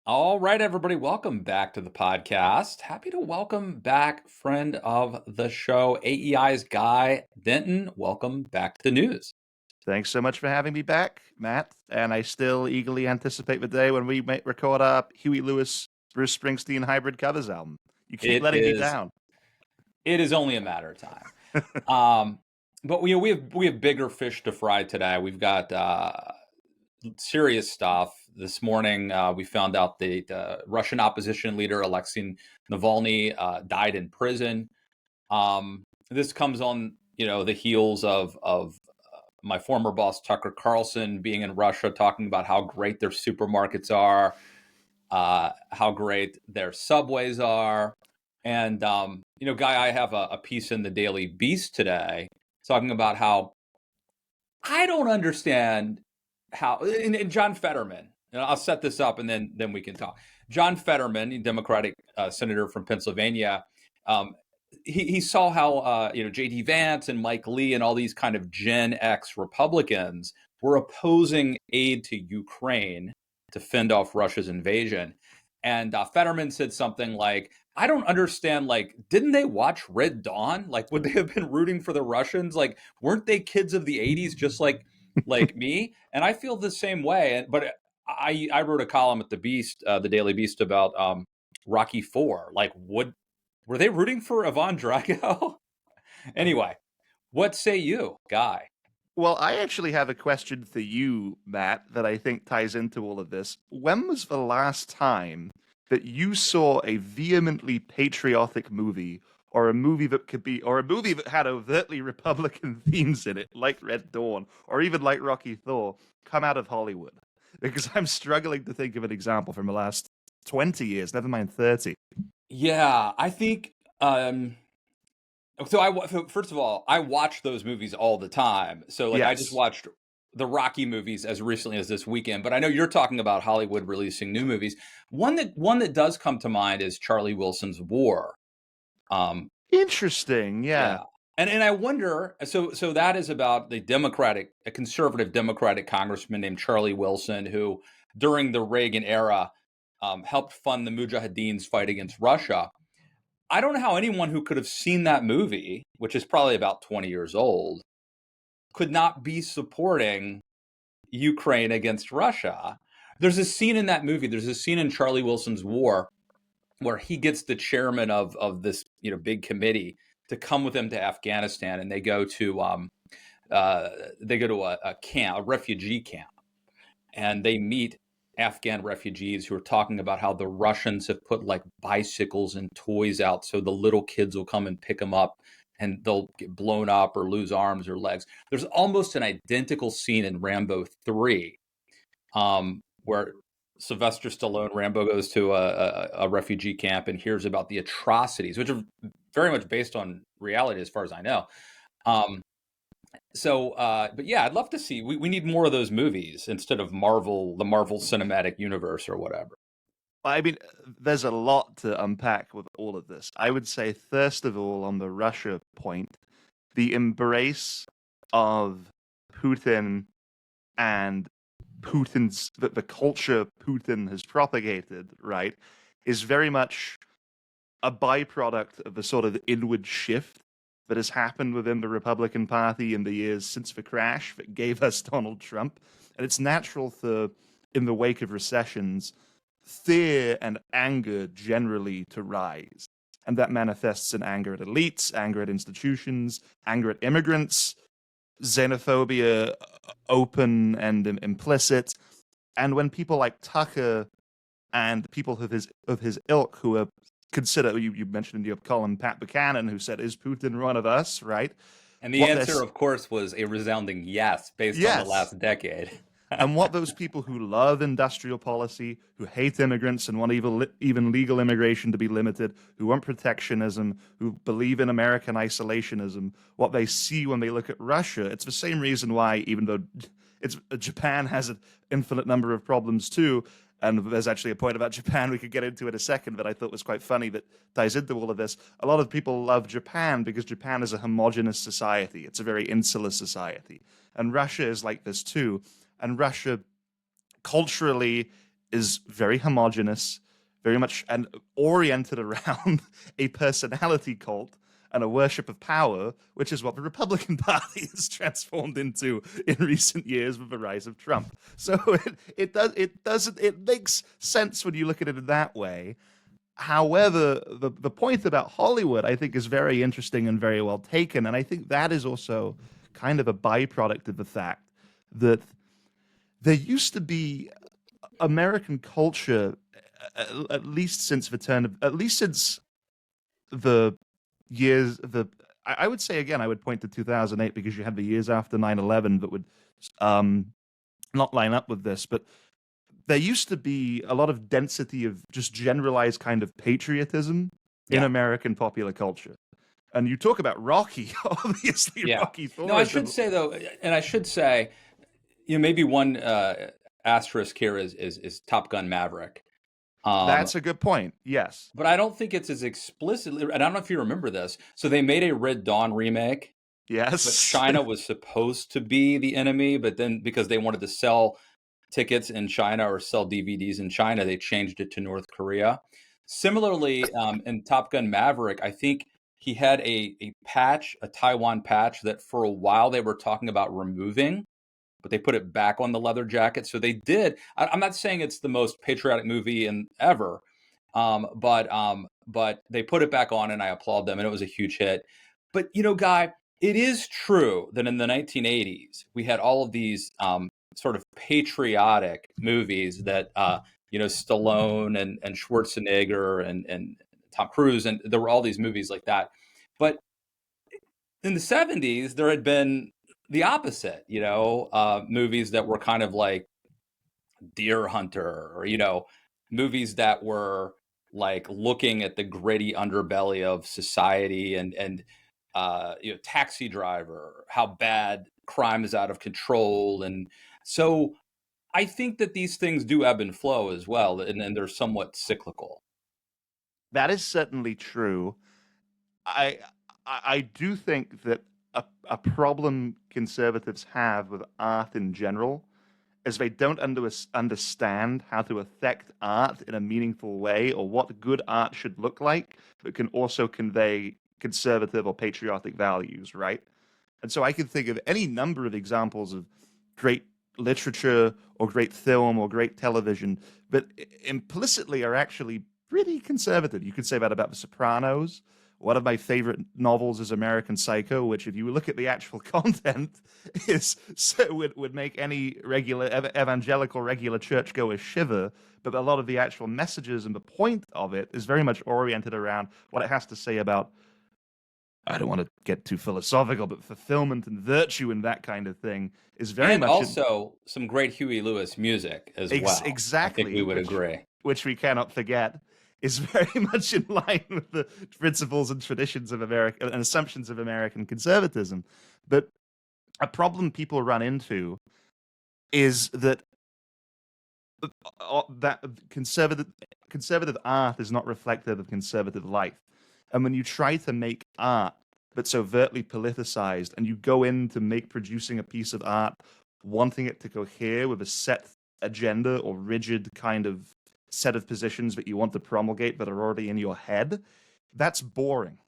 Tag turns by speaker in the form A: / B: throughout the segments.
A: All right, everybody, welcome back to the podcast. Happy to welcome back friend of the show, AEI's Guy Denton. Welcome back to the news.
B: Thanks so much for having me back, Matt. And I still eagerly anticipate the day when we may record our Huey Lewis, Bruce Springsteen hybrid covers album. You keep
A: It
B: letting me
A: is
B: down.
A: it is only a matter of time. But we have bigger fish to fry today. We've got serious stuff. This morning, we found out the Russian opposition leader Alexei Navalny died in prison. This comes on, the heels of my former boss Tucker Carlson being in Russia, talking about how great their supermarkets are, how great their subways are, and Guy, I have a piece in the Daily Beast today talking about how I don't understand how, and John Fetterman. I'll set this up and then we can talk. John Fetterman, Democratic senator from Pennsylvania, he saw how J.D. Vance and Mike Lee and all these kind of Gen X Republicans were opposing aid to Ukraine to fend off Russia's invasion. And Fetterman said something like, I don't understand, like, didn't they watch Red Dawn? Like, would they have been rooting for the Russians? Like, weren't they kids of the 80s just like me? And I feel the same way. But I wrote a column at the Beast, the Daily Beast, about Rocky IV. Like, were they rooting for Ivan Drago? Anyway, what say you, Guy?
B: Well, I actually have a question for you, Matt, that I think ties into all of this. When was the last time that you saw a vehemently patriotic movie, or a movie that had overtly Republican themes in it, like Red Dawn, or even like Rocky Thor, come out of Hollywood? Because I'm struggling to think of an example from the last 20 years, never mind 30.
A: Yeah, I think. So first of all, I watch those movies all the time. So like I just
B: Yes.
A: watched the Rocky movies as recently as this weekend, but I know you're talking about Hollywood releasing new movies. One that does come to mind is Charlie Wilson's War. Um,
B: Interesting, yeah.
A: yeah. And I wonder, so that is about a conservative Democratic congressman named Charlie Wilson, who during the Reagan era helped fund the Mujahideen's fight against Russia. I don't know how anyone who could have seen that movie, which is probably about 20 years old, could not be supporting Ukraine against Russia. There's a scene in that movie, there's a scene in Charlie Wilson's War where he gets the chairman of this big committee to come with him to Afghanistan, and they go to a camp, a refugee camp, and they meet Afghan refugees who are talking about how the Russians have put like bicycles and toys out so the little kids will come and pick them up and they'll get blown up or lose arms or legs. There's almost an identical scene in Rambo 3 where Sylvester Stallone, Rambo, goes to a refugee camp and hears about the atrocities, which are very much based on reality as far as I know. But yeah, I'd love to see. We need more of those movies instead of the Marvel Cinematic Universe or whatever.
B: I mean, there's a lot to unpack with all of this. I would say, first of all, on the Russia point, the embrace of Putin and the culture Putin has propagated, right, is very much a byproduct of the sort of inward shift that has happened within the Republican Party in the years since the crash that gave us Donald Trump. And it's natural for, in the wake of recessions, fear and anger generally to rise. And that manifests in anger at elites, anger at institutions, anger at immigrants, xenophobia, open and implicit. And when people like Tucker and people of his ilk who are consider, you mentioned in your column Pat Buchanan, who said, "Is Putin one of us?" Right?
A: And the answer, of course, was a resounding yes, based on the
B: Yes.
A: last decade.
B: And what those people who love industrial policy, who hate immigrants and want even legal immigration to be limited, who want protectionism, who believe in American isolationism, what they see when they look at Russia, it's the same reason why, even though Japan has an infinite number of problems too, and there's actually a point about Japan we could get into in a second that I thought was quite funny that ties into all of this. A lot of people love Japan because Japan is a homogenous society. It's a very insular society. And Russia is like this too. And Russia culturally is very homogenous, very much and oriented around a personality cult and a worship of power, which is what the Republican Party has transformed into in recent years with the rise of Trump. So it makes sense when you look at it in that way. However, the point about Hollywood, I think, is very interesting and very well taken, and I think that is also kind of a byproduct of the fact that there used to be American culture, at least since the years the I would say again I would point to 2008 because you had the years after 9/11 that would um, not line up with this, but there used to be a lot of density of just generalized kind of patriotism in
A: Yeah.
B: American popular culture. And you talk about Rocky, obviously
A: Yeah.
B: Rocky
A: No, I
B: Four is
A: should
B: a,
A: say though, and I should say, maybe one asterisk here is Top Gun Maverick. Um,
B: that's a good point. Yes.
A: but I don't think it's as explicitly, and I don't know if you remember this. So they made a Red Dawn remake, but
B: Yes.
A: China was supposed to be the enemy, but then because they wanted to sell tickets in China or sell DVDs in China, they changed it to North Korea. Similarly, in Top Gun Maverick, I think he had a patch, a Taiwan patch that for a while they were talking about removing, but they put it back on the leather jacket. So they did. I'm not saying it's the most patriotic movie in ever, but they put it back on, and I applaud them, and it was a huge hit. But Guy, it is true that in the 1980s we had all of these sort of patriotic movies that Stallone and Schwarzenegger and Tom Cruise, and there were all these movies like that. But in the 70s, there had been the opposite, movies that were kind of like Deer Hunter, or movies that were like looking at the gritty underbelly of society, and Taxi Driver, how bad crime is out of control. And so I think that these things do ebb and flow as well, and they're somewhat cyclical.
B: That is certainly true. I I do think that a problem conservatives have with art in general is they don't understand how to affect art in a meaningful way or what good art should look like that can also convey conservative or patriotic values, right? And so I can think of any number of examples of great literature or great film or great television that implicitly are actually pretty conservative. You could say that about The Sopranos. One of my favorite novels is American Psycho, which, if you look at the actual content, would make any regular evangelical regular churchgoer shiver. But a lot of the actual messages and the point of it is very much oriented around what it has to say about, I don't want to get too philosophical, but fulfillment and virtue and that kind of thing is very
A: And
B: much
A: also some great Huey Lewis music as well. I think we
B: exactly,
A: would agree.
B: which we cannot forget, is very much in line with the principles and traditions of America and assumptions of American conservatism. But a problem people run into is that conservative art is not reflective of conservative life. And when you try to make art that's overtly politicized, and you go in to producing a piece of art, wanting it to cohere with a set agenda or rigid kind of set of positions that you want to promulgate that are already in your head, that's boring.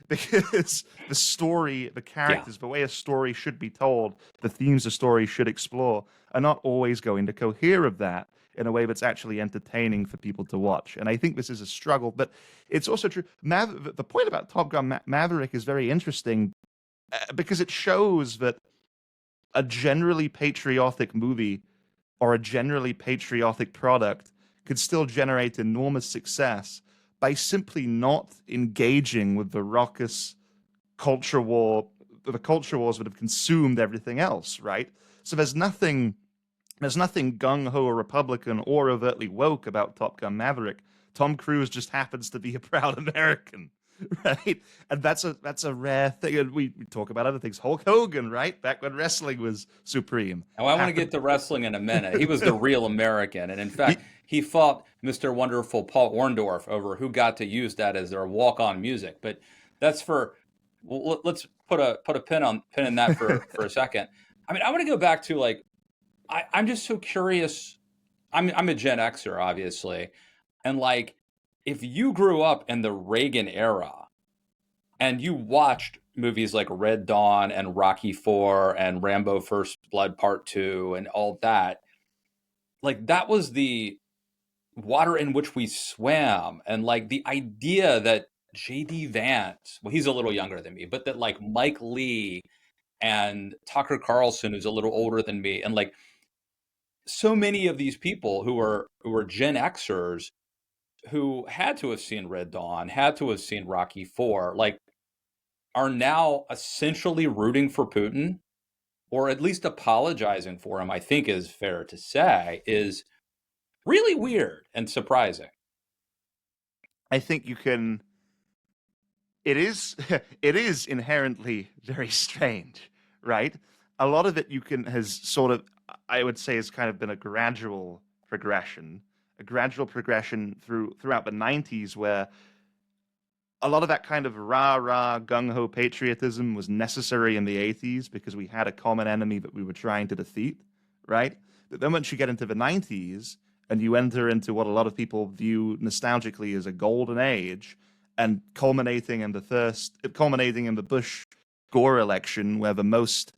B: Because the story, the
A: Yeah.
B: characters, the way a story should be told, the themes a story should explore, are not always going to cohere of that in a way that's actually entertaining for people to watch. And I think this is a struggle, but it's also true. The point about Top Gun Maverick is very interesting because it shows that a generally patriotic movie or a generally patriotic product could still generate enormous success by simply not engaging with the raucous culture war, the culture wars that have consumed everything else, right? So there's nothing gung ho Republican or overtly woke about Top Gun Maverick. Tom Cruise just happens to be a proud American, right? And that's a rare thing. And we talk about other things. Hulk Hogan, right? Back when wrestling was supreme.
A: Oh, I want to
B: Happened.
A: get to wrestling in a minute. He was the real American. And in
B: He,
A: fact, he fought Mr. Wonderful Paul Orndorff over who got to use that as their walk-on music. But that's for, well, let's put a pin in that for a second. I mean, I want to go back to like, I'm just so curious I'm a Gen Xer, obviously, and like if you grew up in the Reagan era and you watched movies like Red Dawn and Rocky 4 and Rambo First Blood Part 2 and all that, like that was the water in which we swam. And like the idea that JD Vance, well, he's a little younger than me, but that like Mike Lee and Tucker Carlson, who's a little older than me, and like so many of these people who are Gen Xers who had to have seen Red Dawn, had to have seen Rocky 4, like are now essentially rooting for Putin or at least apologizing for him, I think is fair to say, is really weird and surprising.
B: I think you can. It is it is inherently very strange, right? A lot of it you can has sort of, I would say, has kind of been a gradual progression throughout the '90s, where a lot of that kind of rah rah gung ho patriotism was necessary in the '80s because we had a common enemy that we were trying to defeat, right? But then once you get into the '90s and you enter into what a lot of people view nostalgically as a golden age, and culminating in the Bush Gore election, where the most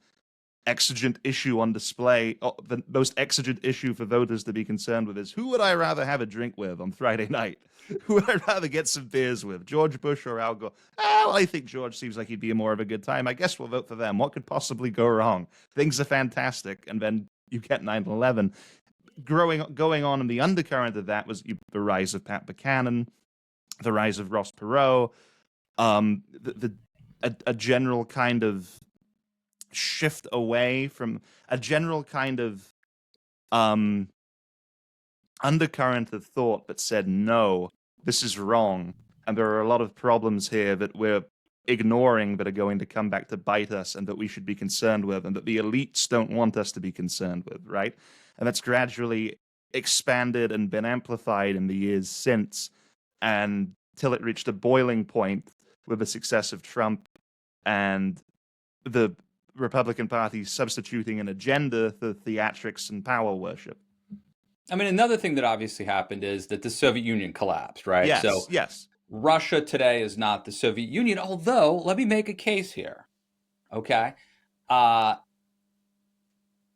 B: exigent issue on display, the most exigent issue for voters to be concerned with is who would I rather have a drink with on Friday night? Who would I rather get some beers with, George Bush or Al Gore? Well, I think George seems like he'd be more of a good time. I guess we'll vote for them. What could possibly go wrong? Things are fantastic. And then you get 9/11. Going on in the undercurrent of that was the rise of Pat Buchanan, the rise of Ross Perot, a general kind of shift away from a general kind of undercurrent of thought that said, no, this is wrong. And there are a lot of problems here that we're ignoring that are going to come back to bite us and that we should be concerned with and that the elites don't want us to be concerned with, right? And that's gradually expanded and been amplified in the years since, and till it reached a boiling point with the success of Trump and the Republican Party substituting an agenda for theatrics and power worship.
A: I mean, another thing that obviously happened is that the Soviet Union collapsed, right?
B: Yes,
A: So
B: yes.
A: Russia today is not the Soviet Union, although let me make a case here, okay?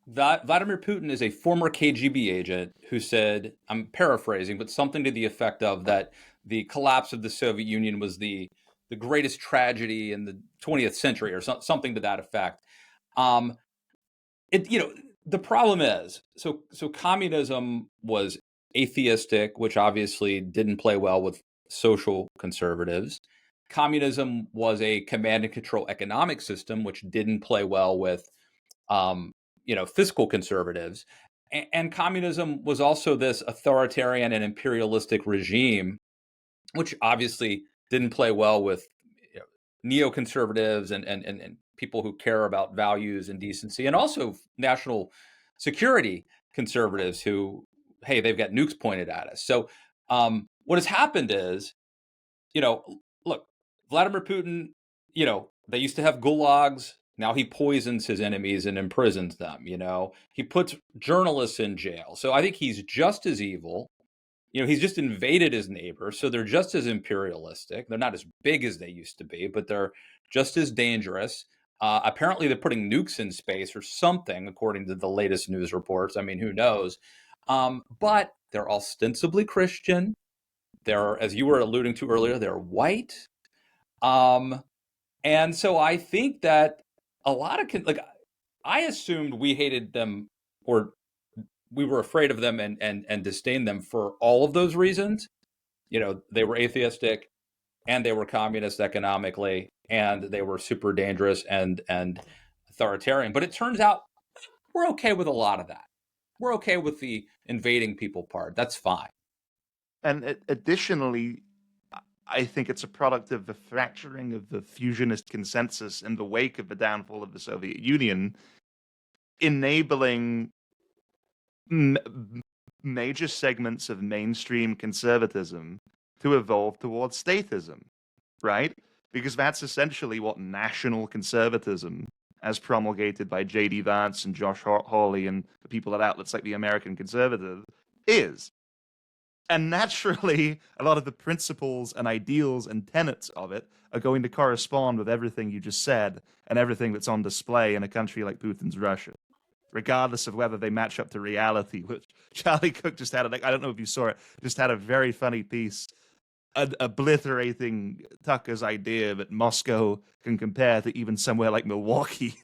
A: Vladimir Putin is a former KGB agent who said, I'm paraphrasing, but something to the effect of that the collapse of the Soviet Union was the greatest tragedy in the 20th century, or something to that effect. The problem is, so communism was atheistic, which obviously didn't play well with social conservatives. Communism was a command and control economic system, which didn't play well with fiscal conservatives. And communism was also this authoritarian and imperialistic regime, which obviously didn't play well with neoconservatives and people who care about values and decency, and also national security conservatives who, hey, they've got nukes pointed at us. So what has happened is, look, Vladimir Putin, they used to have gulags. Now he poisons his enemies and imprisons them. He puts journalists in jail. So I think he's just as evil. He's just invaded his neighbor, so they're just as imperialistic. They're not as big as they used to be, but they're just as dangerous. Apparently, they're putting nukes in space or something, according to the latest news reports. I mean, who knows? But they're ostensibly Christian. They're, as you were alluding to earlier, they're white. And so I think that a lot of, I assumed we hated them, or we were afraid of them and disdained them for all of those reasons. They were atheistic, and they were communist economically, and they were super dangerous and authoritarian. But it turns out we're okay with a lot of that. We're okay with the invading people part. That's fine.
B: And additionally, I think it's a product of the fracturing of the fusionist consensus in the wake of the downfall of the Soviet Union, enabling major segments of mainstream conservatism to evolve towards statism, right? Because that's essentially what national conservatism, as promulgated by J.D. Vance and Josh Hawley and the people at outlets like the American Conservative, is. And naturally, a lot of the principles and ideals and tenets of it are going to correspond with everything you just said and everything that's on display in a country like Putin's Russia, regardless of whether they match up to reality, which Charlie Cook just had, I don't know if you saw it, just had a very funny piece obliterating Tucker's idea that Moscow can compare to even somewhere like Milwaukee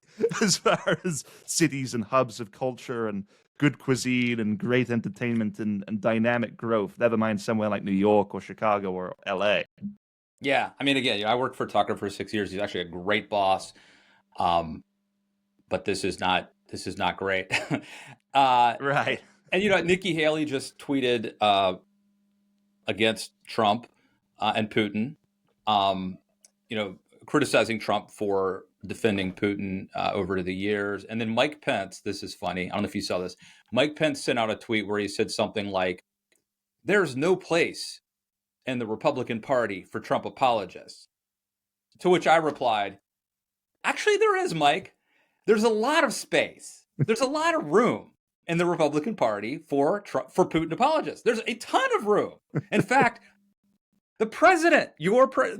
B: as far as cities and hubs of culture and good cuisine and great entertainment and dynamic growth, never mind somewhere like New York or Chicago or LA.
A: Yeah, I mean, again, I worked for Tucker for 6 years. He's actually a great boss, but this is not great.
B: Right.
A: And Nikki Haley just tweeted against Trump and Putin, criticizing Trump for defending Putin over the years. And then Mike Pence, this is funny, I don't know if you saw this, Mike Pence sent out a tweet where he said something like, "There's no place in the Republican Party for Trump apologists." To which I replied, "Actually, there is, Mike. There's a lot of space. There's a lot of room in the Republican Party for Putin apologists. There's a ton of room. In fact, the president,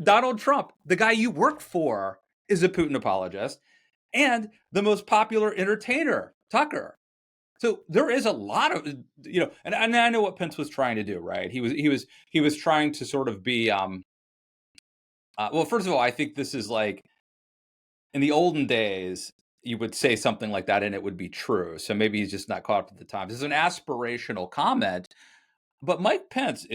A: Donald Trump, the guy you work for, is a Putin apologist, and the most popular entertainer, Tucker. So there is a lot of, and I know what Pence was trying to do, right? He was trying to sort of be, well, first of all, I think this is like, in the olden days, you would say something like that and it would be true. So maybe he's just not caught up to the times. This is an aspirational comment, but Mike Pence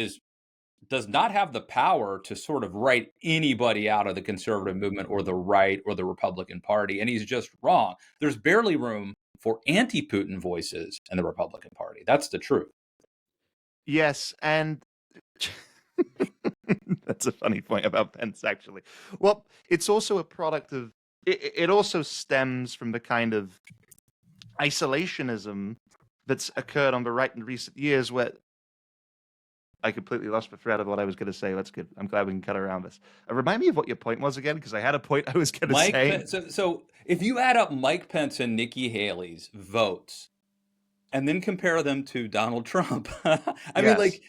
A: does not have the power to sort of write anybody out of the conservative movement or the right or the Republican Party. And he's just wrong. There's barely room for anti-Putin voices in the Republican Party. That's the truth.
B: Yes, and that's a funny point about Pence, actually. Well, it's also a product of, it also stems from the kind of isolationism that's occurred on the right in recent years, where I completely lost the thread of what I was going to say. That's good. I'm glad we can cut around this. Remind me of what your point was again, because I had a point I was going to say.
A: So if you add up Mike Pence and Nikki Haley's votes and then compare them to Donald Trump, I mean, like,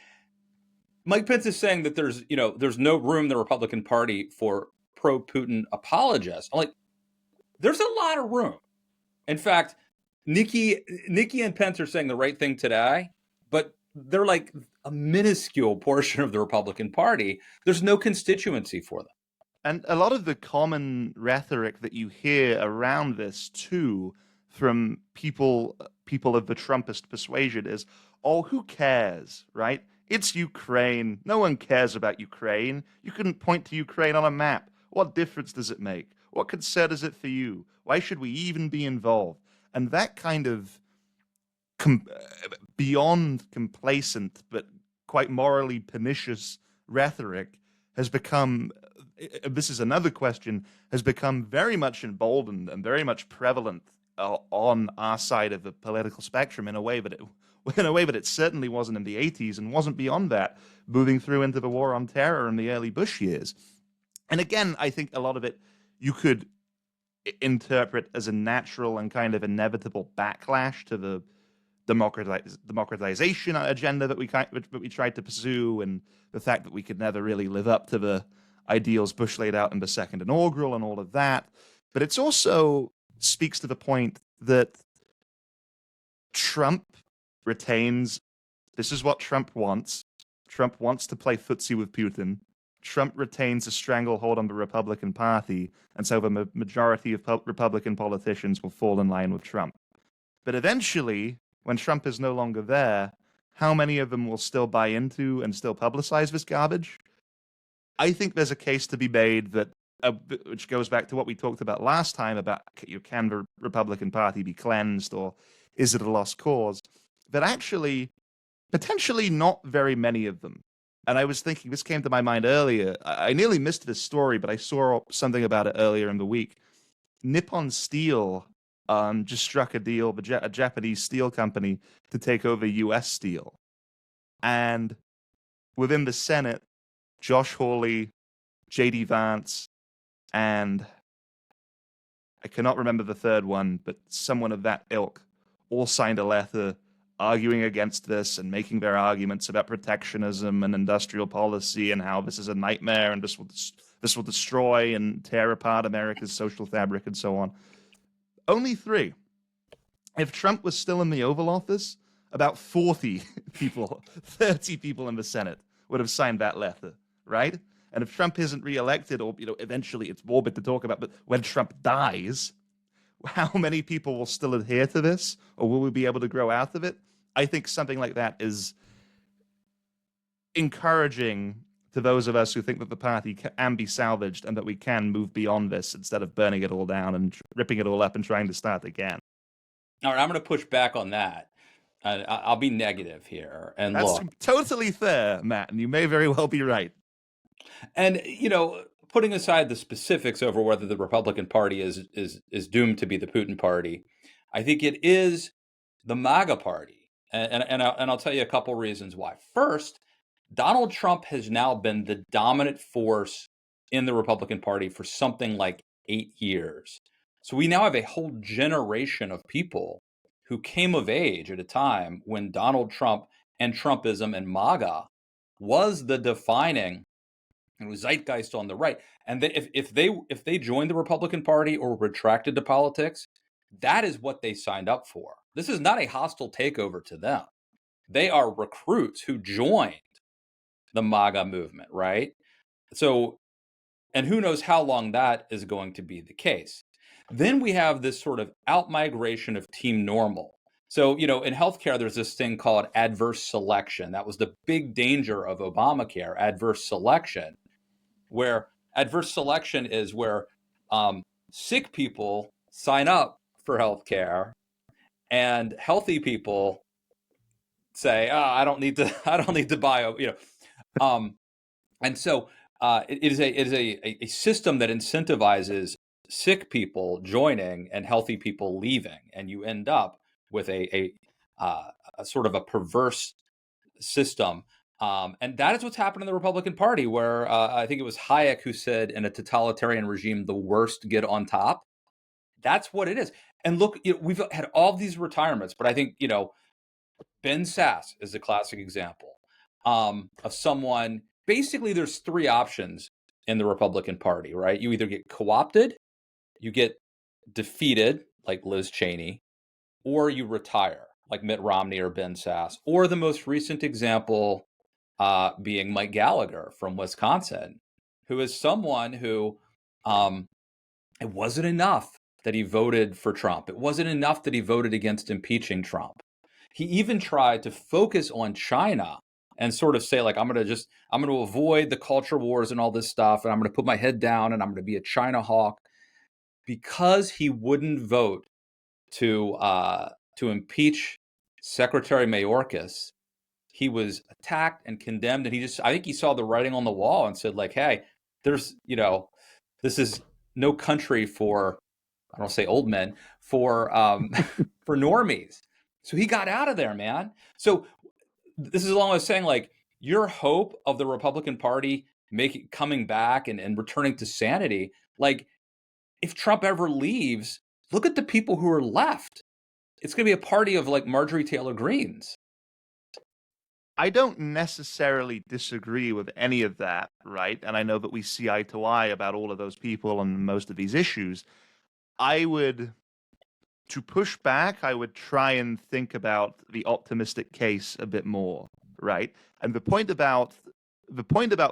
A: Mike Pence is saying that there's no room in the Republican Party for pro-Putin apologists. I'm like, there's a lot of room. In fact, Nikki and Pence are saying the right thing today, but they're like a minuscule portion of the Republican Party. There's no constituency for them.
B: And a lot of the common rhetoric that you hear around this too, from people of the Trumpist persuasion, is, oh, who cares, right? It's Ukraine. No one cares about Ukraine. You couldn't point to Ukraine on a map. What difference does it make? What concern is it for you? Why should we even be involved? And that kind of beyond complacent but quite morally pernicious rhetoric has become, this is another question, has become very much emboldened and very much prevalent on our side of the political spectrum in a way that it certainly wasn't in the 80s and wasn't beyond that, moving through into the war on terror in the early Bush years. And again, I think a lot of it you could interpret as a natural and kind of inevitable backlash to the democratization agenda that we tried to pursue, and the fact that we could never really live up to the ideals Bush laid out in the second inaugural and all of that. But it's also speaks to the point that Trump retains, this is what Trump wants. Trump wants to play footsie with Putin. Trump retains a stranglehold on the Republican Party, and so the majority of Republican politicians will fall in line with Trump. But eventually, when Trump is no longer there, how many of them will still buy into and still publicize this garbage? I think there's a case to be made that, which goes back to what we talked about last time about, can the Republican Party be cleansed, or is it a lost cause? That actually, potentially not very many of them. And I was thinking, this came to my mind earlier. I nearly missed this story, but I saw something about it earlier in the week. Nippon Steel just struck a deal, a Japanese steel company, to take over U.S. Steel. And within the Senate, Josh Hawley, J.D. Vance, and I cannot remember the third one, but someone of that ilk, all signed a letter arguing against this and making their arguments about protectionism and industrial policy and how this is a nightmare and this will destroy and tear apart America's social fabric and so on. Only 3. If Trump was still in the Oval Office, about 40 people, 30 people in the Senate would have signed that letter, right? And if Trump isn't reelected, or eventually it's morbid to talk about, but when Trump dies, how many people will still adhere to this, or will we be able to grow out of it? I think something like that is encouraging to those of us who think that the party can be salvaged and that we can move beyond this instead of burning it all down and ripping it all up and trying to start again.
A: All right, I'm going to push back on that. I'll be negative here. And
B: That's
A: look,
B: totally fair, Matt, and you may very well be right.
A: and putting aside the specifics over whether the Republican Party is doomed to be the Putin Party, I think it is the MAGA Party, and I'll tell you a couple reasons why. First, Donald Trump has now been the dominant force in the Republican Party for something like 8 years. So we now have a whole generation of people who came of age at a time when Donald Trump and Trumpism and MAGA was the defining zeitgeist on the right. And if they joined the Republican Party or retracted to politics, that is what they signed up for. This is not a hostile takeover to them. They are recruits who joined the MAGA movement, right? So, and who knows how long that is going to be the case. Then we have this sort of outmigration of team normal. So, in healthcare, there's this thing called adverse selection. That was the big danger of Obamacare, adverse selection, where adverse selection is where sick people sign up for healthcare and healthy people say, I don't need to buy, and so it is a system that incentivizes sick people joining and healthy people leaving, and you end up with a sort of a perverse system. And that is what's happened in the Republican Party, where I think it was Hayek who said, in a totalitarian regime, the worst get on top. That's what it is. And look, we've had all these retirements, but I think, Ben Sasse is a classic example of someone. Basically, there's 3 options in the Republican Party, right? You either get co-opted, you get defeated, like Liz Cheney, or you retire, like Mitt Romney or Ben Sasse, or the most recent example being Mike Gallagher from Wisconsin, who is someone who it wasn't enough that he voted for Trump. It wasn't enough that he voted against impeaching Trump. He even tried to focus on China and sort of say, like, I'm going to avoid the culture wars and all this stuff, and I'm going to put my head down and I'm going to be a China hawk, because he wouldn't vote to impeach Secretary Mayorkas. He was attacked and condemned, and I think he saw the writing on the wall and said, like, hey, this is no country for, I don't say old men, for for normies. So he got out of there, man. So this is along with saying, like, your hope of the Republican Party coming back and returning to sanity, like, if Trump ever leaves, look at the people who are left. It's going to be a party of, like, Marjorie Taylor Greens.
B: I don't necessarily disagree with any of that, right? And I know that we see eye to eye about all of those people and most of these issues. To push back, I would try and think about the optimistic case a bit more, right? And the point about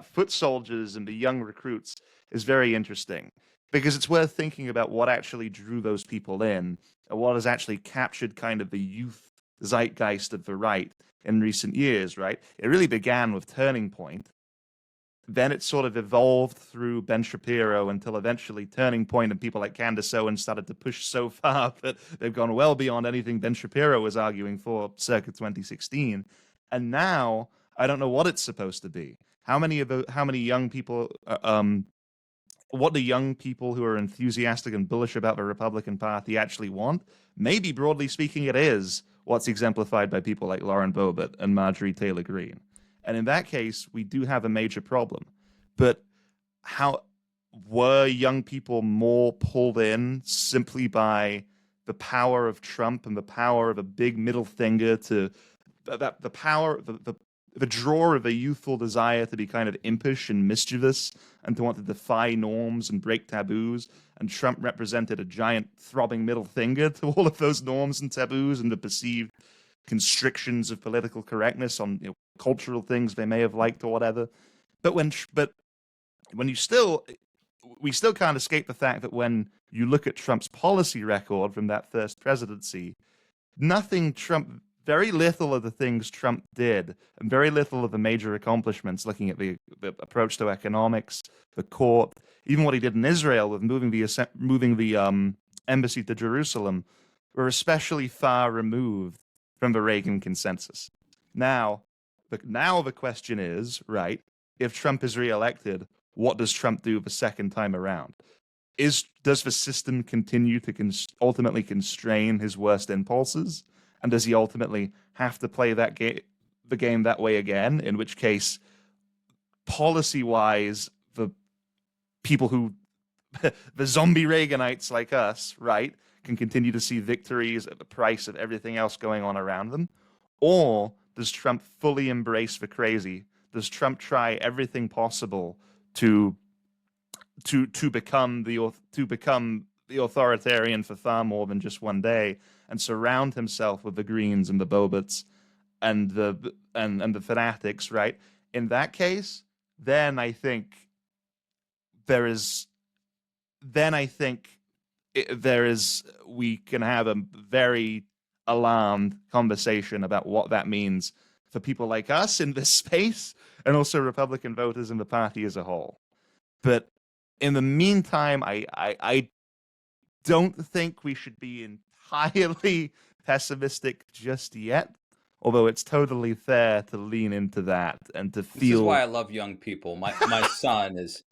B: foot soldiers and the young recruits is very interesting, because it's worth thinking about what actually drew those people in, and what has actually captured kind of the youth zeitgeist of the right in recent years, right? It really began with Turning Point. Then it sort of evolved through Ben Shapiro until eventually Turning Point and people like Candace Owens started to push so far that they've gone well beyond anything Ben Shapiro was arguing for circa 2016. And now I don't know what it's supposed to be. How many young people, what do young people who are enthusiastic and bullish about the Republican Party actually want? Maybe, broadly speaking, it is what's exemplified by people like Lauren Boebert and Marjorie Taylor Greene. And in that case, we do have a major problem. But how were young people more pulled in simply by the power of Trump and the power of a big middle finger to that the power the draw of a youthful desire to be kind of impish and mischievous and to want to defy norms and break taboos. And Trump represented a giant throbbing middle finger to all of those norms and taboos and the perceived constrictions of political correctness on cultural things they may have liked or whatever. But when we still can't escape the fact that when you look at Trump's policy record from that first presidency, very little of the things Trump did, and very little of the major accomplishments, looking at the approach to economics, the court, even what he did in Israel with moving the embassy to Jerusalem, were especially far removed from the Reagan consensus. Now the question is, right, if Trump is reelected, what does Trump do the second time around? Does the system continue to ultimately constrain his worst impulses? And does he ultimately have to play the game that way again? In which case, policy-wise, the people who, the zombie Reaganites like us, right, can continue to see victories at the price of everything else going on around them? Or does Trump fully embrace the crazy? Does Trump try everything possible to become the authoritarian for far more than just one day, and surround himself with the Greens and the Boberts and the fanatics, right? In that case, then I think we can have a very alarmed conversation about what that means for people like us in this space, and also Republican voters in the party as a whole. But in the meantime, I don't think we should be entirely pessimistic just yet, although it's totally fair to lean into that and to feel.
A: This is why I love young people. My son is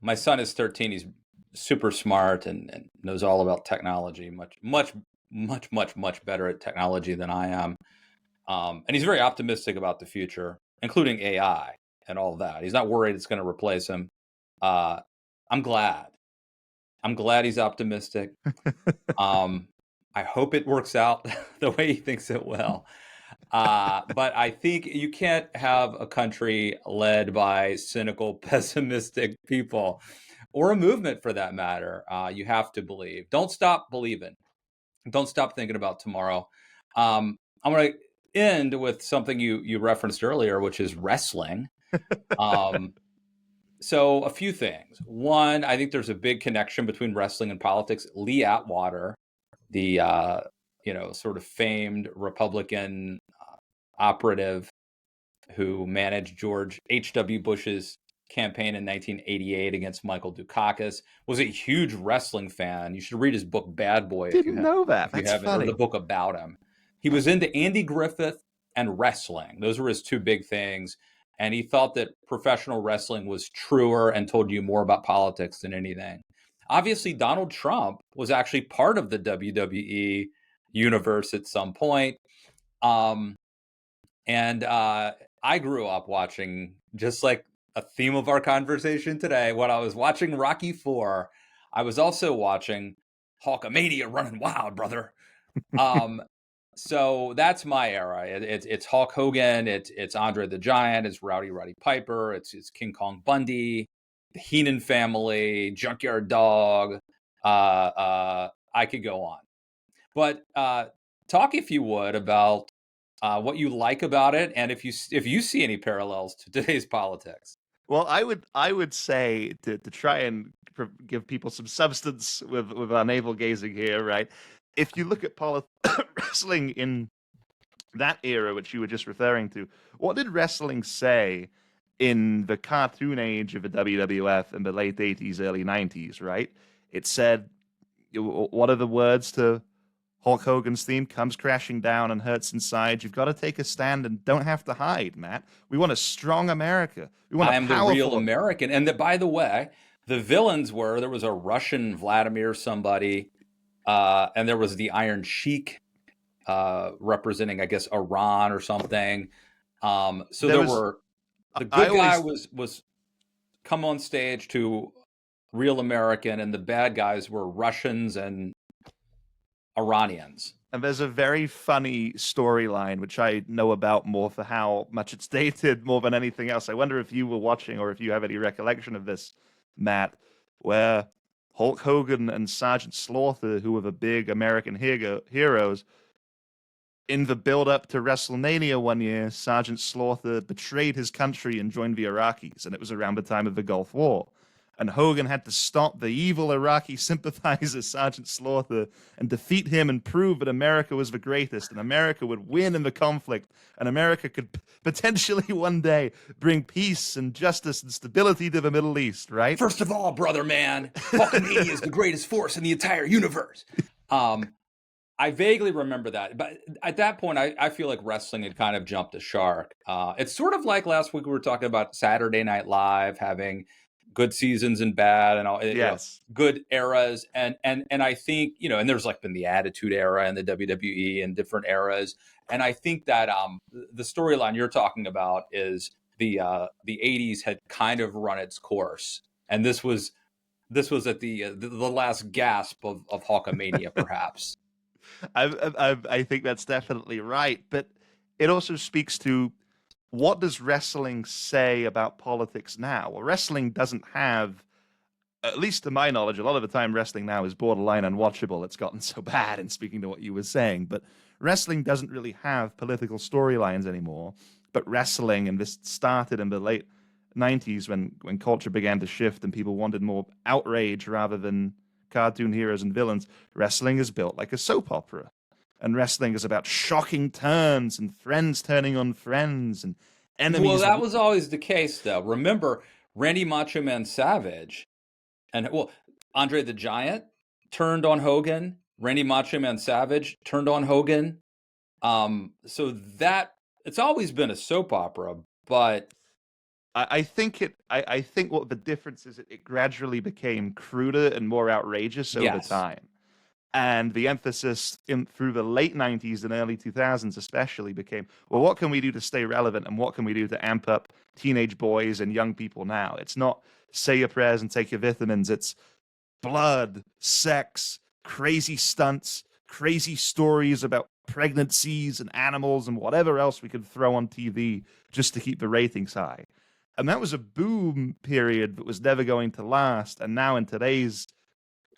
A: 13. He's super smart and knows all about technology, much better at technology than I am. And he's very optimistic about the future, including AI and all of that. He's not worried it's going to replace him. I'm glad he's optimistic. I hope it works out the way he thinks it will. But I think you can't have a country led by cynical, pessimistic people, or a movement for that matter. You have to believe. Don't stop believing. Don't stop thinking about tomorrow. I'm going to end with something you referenced earlier, which is wrestling. So a few things. One, I think there's a big connection between wrestling and politics. Lee Atwater, the sort of famed Republican operative who managed George H.W. Bush's campaign in 1988 against Michael Dukakis, was a huge wrestling fan. You should read his book Bad Boy if you haven't heard the book about him. He was into Andy Griffith and wrestling. Those were his two big things. And he thought that professional wrestling was truer and told you more about politics than anything. Obviously, Donald Trump was actually part of the WWE universe at some point. And I grew up watching, just like a theme of our conversation today, when I was watching Rocky IV, I was also watching Hulkamania running wild, brother. So that's my era. It's Hulk Hogan, it's Andre the Giant, it's Rowdy Roddy Piper, it's King Kong Bundy, the Heenan family, Junkyard Dog. I could go on, but talk, if you would, about what you like about it, and if you see any parallels to today's politics.
B: Well, I would say to try and give people some substance with our navel gazing here, right? If you look at wrestling in that era, which you were just referring to, what did wrestling say in the cartoon age of the WWF in the late 80s, early 90s, right? It said, what are the words to Hulk Hogan's theme? Comes crashing down and hurts inside. You've got to take a stand and don't have to hide, Matt. We want a strong America. We want
A: I am the real American. And by the way, the villains there was a Russian Vladimir somebody, and there was the Iron Sheik representing, I guess, Iran or something. So the good guy was come on stage to real American, and the bad guys were Russians and Iranians.
B: And there's a very funny storyline, which I know about more for how much it's dated more than anything else. I wonder if you were watching or if you have any recollection of this, Matt, where Hulk Hogan and Sergeant Slaughter, who were the big American heroes, in the build-up to WrestleMania one year, Sergeant Slaughter betrayed his country and joined the Iraqis, and it was around the time of the Gulf War. And Hogan had to stop the evil Iraqi sympathizer, Sergeant Slaughter, and defeat him and prove that America was the greatest, and America would win in the conflict, and America could potentially one day bring peace and justice and stability to the Middle East, right?
A: First of all, brother man, Hulkamania is the greatest force in the entire universe. I vaguely remember that, but at that point, I feel like wrestling had kind of jumped a shark. It's sort of like last week we were talking about Saturday Night Live having good seasons and bad and all,
B: yes,
A: good eras, and I think and there's like been the Attitude Era and the WWE and different eras, and I think that the storyline you're talking about is the 80s had kind of run its course, and this was at the last gasp of Hulkamania, perhaps.
B: I think that's definitely right, but it also speaks to what does wrestling say about politics now? Well, wrestling doesn't have, at least to my knowledge, a lot of the time wrestling now is borderline unwatchable. It's gotten so bad, in speaking to what you were saying, but wrestling doesn't really have political storylines anymore. But wrestling, and this started in the late 90s when culture began to shift and people wanted more outrage rather than cartoon heroes and villains, wrestling is built like a soap opera. And wrestling is about shocking turns and friends turning on friends and enemies.
A: Well, that was always the case, though. Remember, Randy Macho Man Savage and, Andre the Giant turned on Hogan. Randy Macho Man Savage turned on Hogan. So that it's always been a soap opera, but
B: I think what the difference is, it gradually became cruder and more outrageous over time. And the emphasis through the late 90s and early 2000s especially became, well, what can we do to stay relevant and what can we do to amp up teenage boys and young people now? It's not say your prayers and take your vitamins. It's blood, sex, crazy stunts, crazy stories about pregnancies and animals and whatever else we could throw on TV just to keep the ratings high. And that was a boom period that was never going to last. And now in today's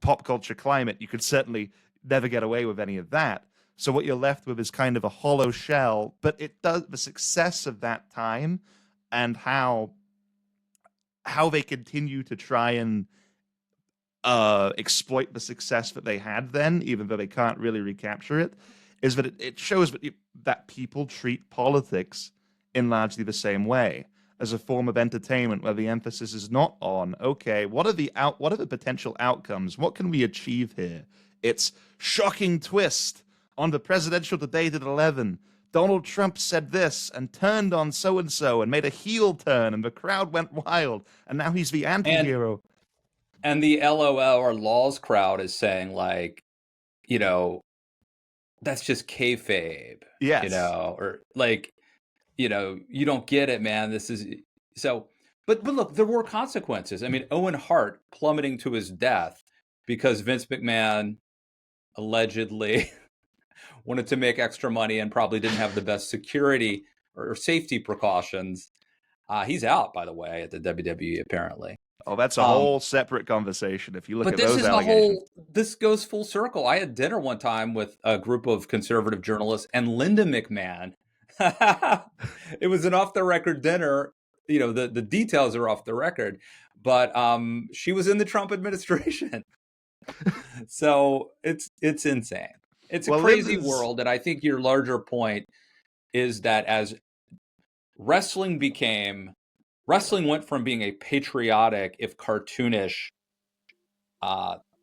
B: pop culture climate, you could certainly never get away with any of that. So what you're left with is kind of a hollow shell, but it does the success of that time and how they continue to try and exploit the success that they had then, even though they can't really recapture it, is that it shows that people treat politics in largely the same way, as a form of entertainment where the emphasis is not on, okay, what are the potential outcomes? What can we achieve here? It's shocking twist on the presidential debate at 11. Donald Trump said this and turned on so-and-so and made a heel turn and the crowd went wild and now he's the anti-hero.
A: And the LOL or LOLs crowd is saying like, that's just kayfabe.
B: Yes.
A: Or like, you don't get it, man. This is so, but look, there were consequences. I mean, Owen Hart plummeting to his death because Vince McMahon allegedly wanted to make extra money and probably didn't have the best security or safety precautions. He's out, by the way, at the WWE, apparently.
B: Oh, that's a whole separate conversation. If you look at those allegations.
A: This goes full circle. I had dinner one time with a group of conservative journalists and Linda McMahon. It was an off-the-record dinner. The details are off the record, but she was in the Trump administration. So it's insane. It's a crazy world, and I think your larger point is that as wrestling went from being a patriotic, if cartoonish,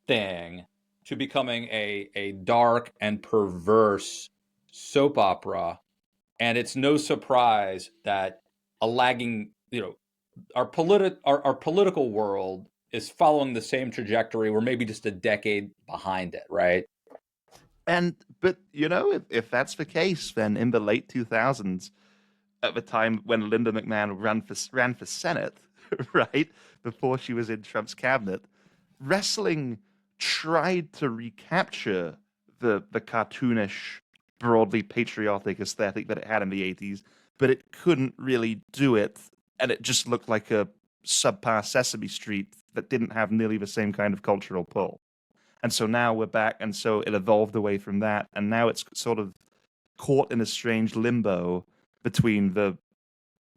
A: thing to becoming a dark and perverse soap opera. And it's no surprise that a lagging, our political world is following the same trajectory. We're maybe just a decade behind it, right?
B: But if that's the case, then in the late 2000s, at the time when Linda McMahon ran for Senate, right, before she was in Trump's cabinet, wrestling tried to recapture the cartoonish, broadly patriotic aesthetic that it had in the 80s, but it couldn't really do it, and it just looked like a subpar Sesame Street that didn't have nearly the same kind of cultural pull. And so now we're back, and so it evolved away from that, and now it's sort of caught in a strange limbo between the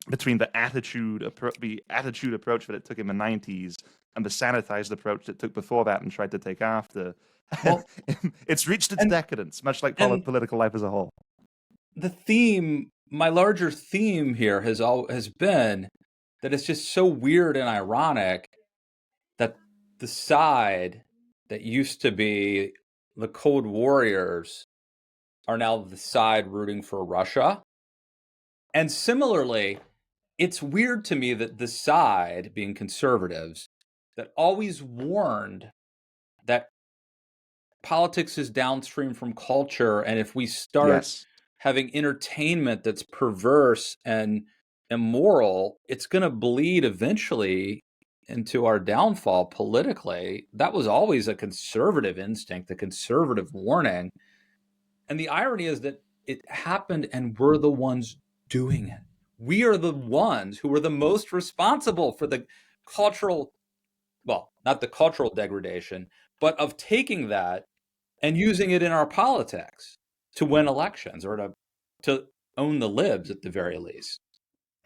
B: the attitude approach that it took in the 90s and the sanitized approach it took before that and tried to take after.
A: Well,
B: It's reached its
A: and
B: decadence, much like
A: and
B: political life as a whole.
A: the theme, my larger theme here has been that it's just so weird and ironic that the side that used to be the Cold Warriors are now the side rooting for Russia. And similarly, it's weird to me that the side, being conservatives, that always warned that politics is downstream from culture, and if we start
B: Yes.
A: having entertainment that's perverse and immoral, it's going to bleed eventually into our downfall politically. That was always a conservative instinct, a conservative warning. And the irony is that it happened and we're the ones doing it. We are the ones who are the most responsible for the cultural, well, not the cultural degradation, but of taking that and using it in our politics to win elections or to own the libs at the very least.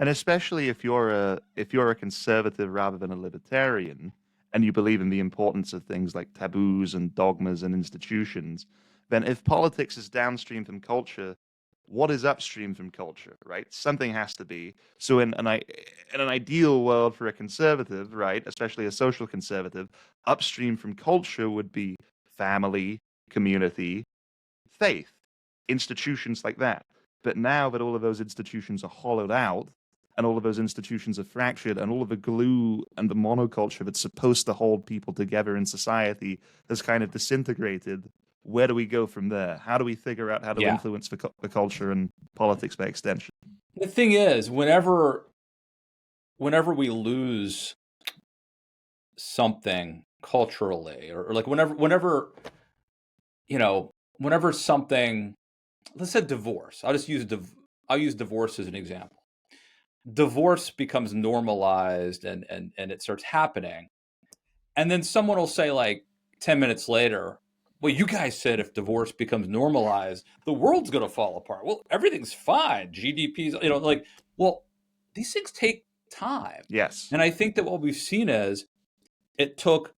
B: And especially if you're a conservative rather than a libertarian, and you believe in the importance of things like taboos and dogmas and institutions, then if politics is downstream from culture, what is upstream from culture, right? Something has to be. So in an ideal world for a conservative, right, especially a social conservative, upstream from culture would be family, community, faith, institutions like that. But now that all of those institutions are hollowed out, and all of those institutions are fractured, and all of the glue and the monoculture that's supposed to hold people together in society has kind of disintegrated, where do we go from there? How do we figure out how to
A: Yeah.
B: influence the culture and politics by extension?
A: The thing is, whenever we lose something culturally, or like whenever something, let's say divorce. I'll use divorce as an example. Divorce becomes normalized and it starts happening. And then someone will say, like 10 minutes later, well, you guys said if divorce becomes normalized, the world's going to fall apart. Well, everything's fine. GDP's, well, these things take time.
B: Yes.
A: And I think that what we've seen is it took,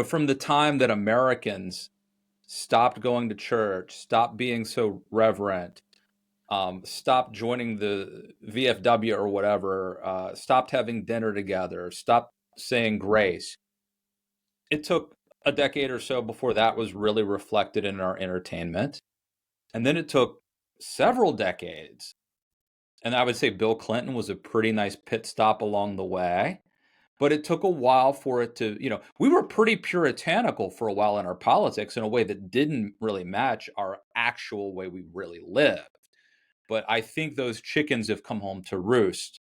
A: from the time that Americans stopped going to church, stopped being so reverent, stopped joining the VFW or whatever, stopped having dinner together, stopped saying grace. It took a decade or so before that was really reflected in our entertainment. And then it took several decades. And I would say Bill Clinton was a pretty nice pit stop along the way. But it took a while for it to, we were pretty puritanical for a while in our politics in a way that didn't really match our actual way we really lived. But I think those chickens have come home to roost.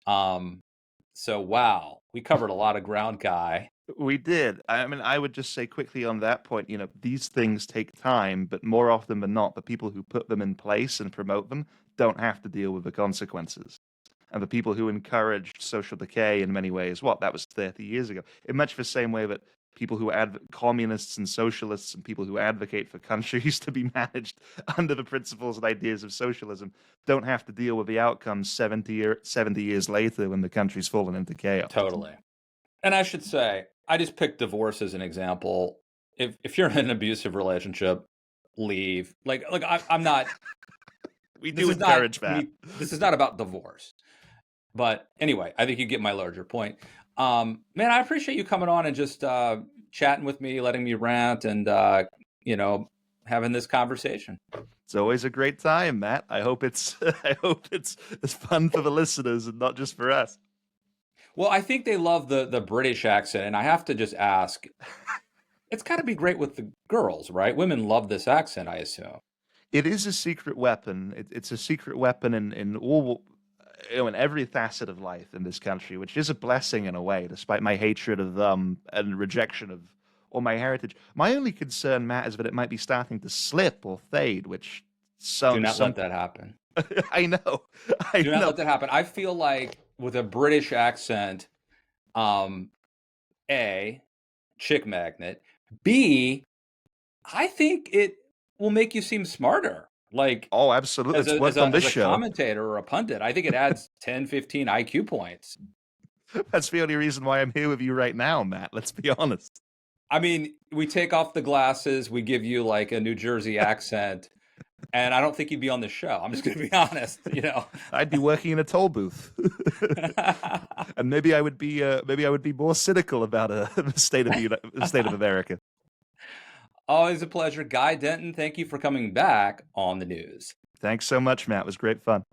A: So, wow, we covered a lot of ground, Guy.
B: We did. I mean, I would just say quickly on that point, these things take time, but more often than not, the people who put them in place and promote them don't have to deal with the consequences. And the people who encouraged social decay in many ways, that was 30 years ago, in much the same way that people who communists and socialists and people who advocate for countries to be managed under the principles and ideas of socialism don't have to deal with the outcomes 70 years later when the country's fallen into chaos.
A: Totally. And I should say, I just picked divorce as an example. If you're in an abusive relationship, leave. I'm not.
B: We do encourage that.
A: This is not about divorce. But anyway, I think you get my larger point. Man, I appreciate you coming on and just chatting with me, letting me rant, and having this conversation.
B: It's always a great time, Matt. I hope it's as fun for the listeners and not just for us.
A: Well, I think they love the British accent, and I have to just ask, it's got to be great with the girls, right? Women love this accent, I assume.
B: It is a secret weapon. It's a secret weapon in all, in every facet of life in this country, which is a blessing in a way, despite my hatred of and rejection of or my heritage. My only concern, Matt, is that it might be starting to slip or fade, which
A: Do not let that happen.
B: I know. I
A: Do not
B: know.
A: let that happen. I feel like with a British accent, A, chick magnet. B, I think it will make you seem smarter. Like
B: Oh, absolutely.
A: as
B: It's
A: a as
B: worked
A: a
B: on this
A: as a
B: show.
A: commentator or a pundit, I think it adds 10, 15 IQ points.
B: That's the only reason why I'm here with you right now, Matt. Let's be honest.
A: I mean, we take off the glasses, we give you like a New Jersey accent, and I don't think you'd be on the show. I'm just going to be honest, you know.
B: I'd be working in a toll booth, and maybe I would be more cynical about the state of America.
A: Always a pleasure. Guy Denton, thank you for coming back on the news.
B: Thanks so much, Matt. It was great fun.